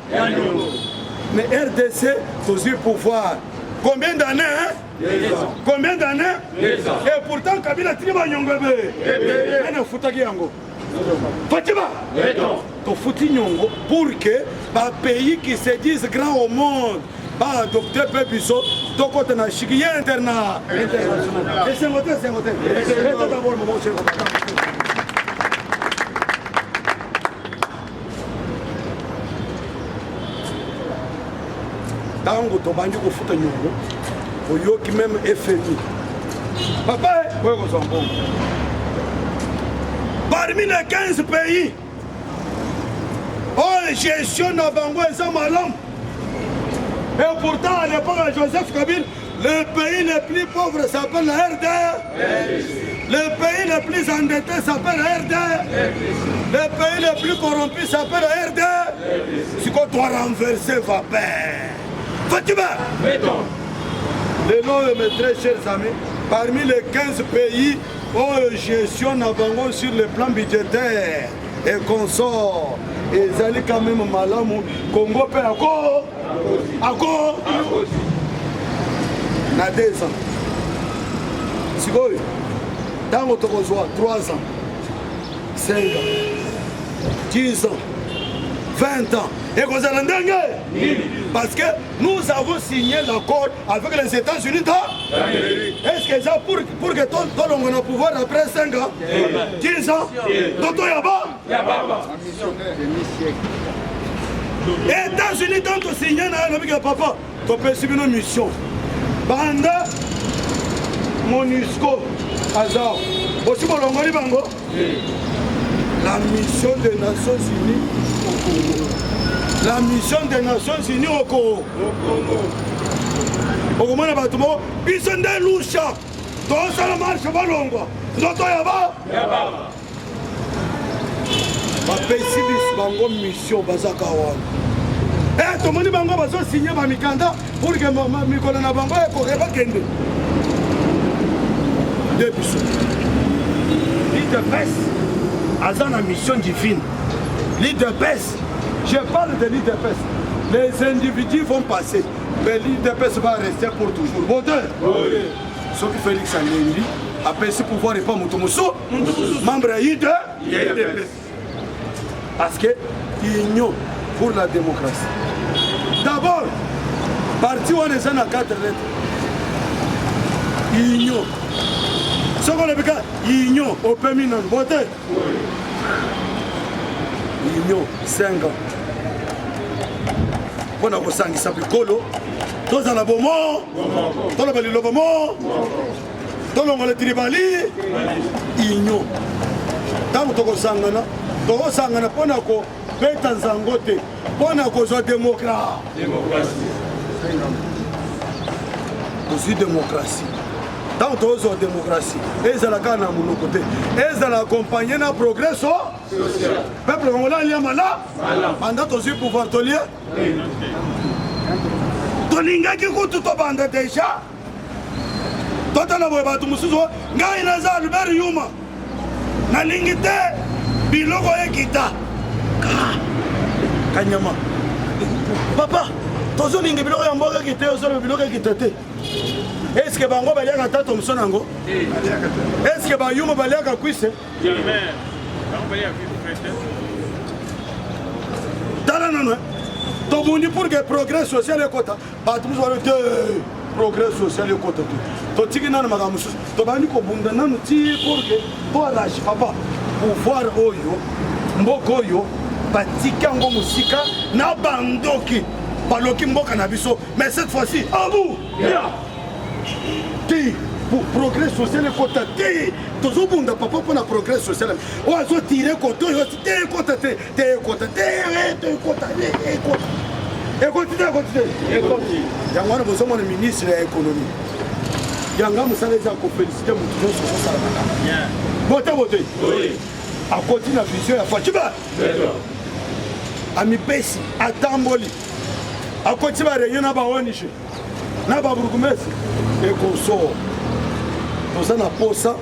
Mais RDC, tous les pouvoirs. Combien d'années Combien d'années Et pourtant, Kabila Triba Nyongebe. Il a foutu Yango. Fatima tu foutu Nyongo pour que les pays qui se disent grands au monde, docteur Pépiso, tu côté na chiquier international. Et c'est voté, c'est voté. C'est d'abord le moment, c'est voté. Tango to bandi ko futa Nyongo. Oyoki même FMI. Papa, parmi les 15 pays, gestion de Bango et Zamalam. Et pourtant, à l'époque de Joseph Kabila, le pays le plus pauvre s'appelle la RDC. Le pays le plus endetté s'appelle la RDC. Le pays le plus corrompu s'appelle la RDC. Si on doit renverser, va faire. Fatima! Les noms de mes très chers amis, parmi les 15 pays où gestion à Bango sur le plan budgétaire et consort, et ils quand même malamu, Congo peut encore, na 2 ans. Si vous voulez, dans votre 3 ans, 5 ans, 10 ans, 20 ans, et vous allez Parce que nous avons signé l'accord avec les États-Unis d'Amérique. Est-ce que ça pour que tout le monde a pouvoir après 5 ans, 15 ans, Toto Yaba? États-Unis tant que signé avec le papa, tu peux suivre une mission. Banda MONUSCO, Azar. Aussi pour l'Ongoli Bango. La mission des Nations Unies au Congo. La mission des Nations Unies au Congo. Au Congo, il y a des loucha. Dans la marche, Balongwa. Zoto Yaba. Ma pessimiste, Bango mission, Bazakawan. Eh, tout le monde Bango va signer ma Mikanda pour que ma Mikolana Bango et Koreba Kende. Deux bisous. L'île de Pesse, a une mission divine. L'île de Pesse, je parle de l'île de Pesse. Les individus vont passer, mais l'île de Pesse va rester pour toujours. Voteur. Oui. Sauf que Félix Angendi a pensé pouvoir répondre à Moutoumousso, membre de l'île de Pesse. Parce que l'union pour la démocratie. D'abord, parti où on est à 4 lettres. Union. Ce qu'on appelle union au permanent. Voter. Union, 5 ans. On a besoin de s'appeler Kolo. Tous à la Beaumont. Tous à la Beaumont. Tous à la Tribali. Union. Tant que tu as sangana, tu as sangana pour nous faire zangote, pour nous faire démocratie. Aussi démocratie. Tant que tu as démocratie, et ça la gagne à mon côté, et ça l'accompagne dans le progrès social. Le peuple congolais il y a malade, pendant que tu as pouvoir te lier. Tu n'as pas de tout bande déjà. Tu as pas de tout Albert Yuma. Na lingite biloko ekita kanyama papa tozo lingi biloko ya mboka ekite osolo biloko ekita te. Est-ce que bango baliaka tato msonango? Est-ce que bayuma baliaka kwise? Tala nana tobundi pour que progrès social ekota batu muzwalo te progrès social ekota te totiki nana makambo mosusu tobandi kobunda nanu ti pour que toalashi papa pouvoir oyo mboka oyo batika yango mosika na bandoki baloki mboka na biso mais cette fois-ci abu ti pour progrès social ekota te tozobunda papa mpona progrès social oyo azotire kote oyo te ekota te te ekota te ekota ekota ekoti te ekoti te ekoti yango wana bozomona ministre ya économie yanga mosala eza kofélicité motu nyonso osala malamu bote bote akoti na vision ya faciba amipesi atamboli akoti bareunion na baonishe na baburgumesi ekosoo toza na posa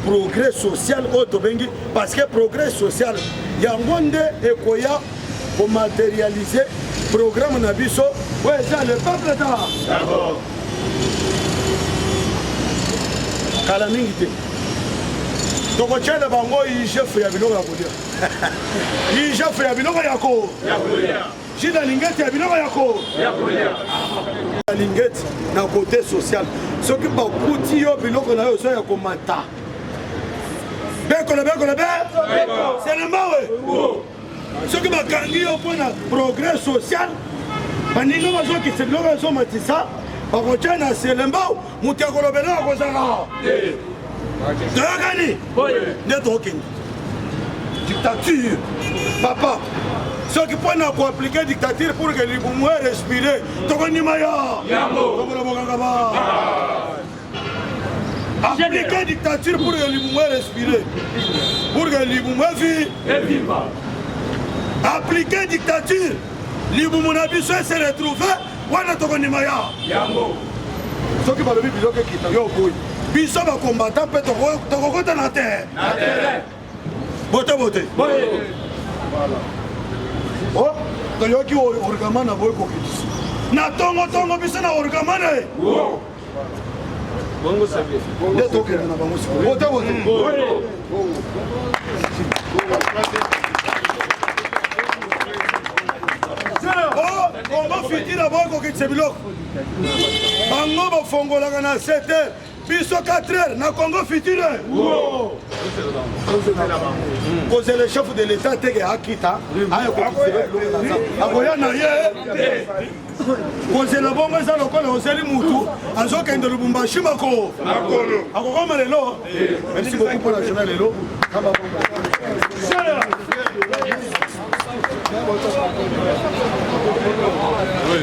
progrès social oyo tobengi parce que progrès social yango nde ekoya komatérialiser programme na biso oyo eza le peuple ta kala mingi te tokotyela bango ijefu ya biloko ya kolia ijefu ya biloko ya kolia jina lingeti ya biloko ya kolia lingeti na côté social soki bakuti yo biloko na yo so ya komata bekolo bekolo be selemawe soki bakangi yo mpona progrès social baninga bazokisa biloko ezomatisa bakotya na selembao moto akolobela akozala toyokani nde tokende dictature papa soki mpona koaplike dictature pour que libumu erespire tokondima ya tokolobokanga ba appliquer dictature pour que libumu erespire pour que libumu evi appliquer dictature libumu na biso ese retrouve wana tokondima ya soki balobi biloko ekita yo boyi biso bakombata mpe tokokota na terre bote bote toyoki origamana boyi kokitisa na tongotongo biso na origamana nde tokende na bango siko bote bote Congo Futur aboko kitse biloko. Bango bafongolaka na 7h. Biso 4h na Congo Futur. Cause le chef de l'État teke akita. Akoya na ye. Cause la bongo eza lokola oseli mutu. Azokende Lubumbashi mako. Akokoma lelo. Merci beaucoup pour la journée lelo. Oui.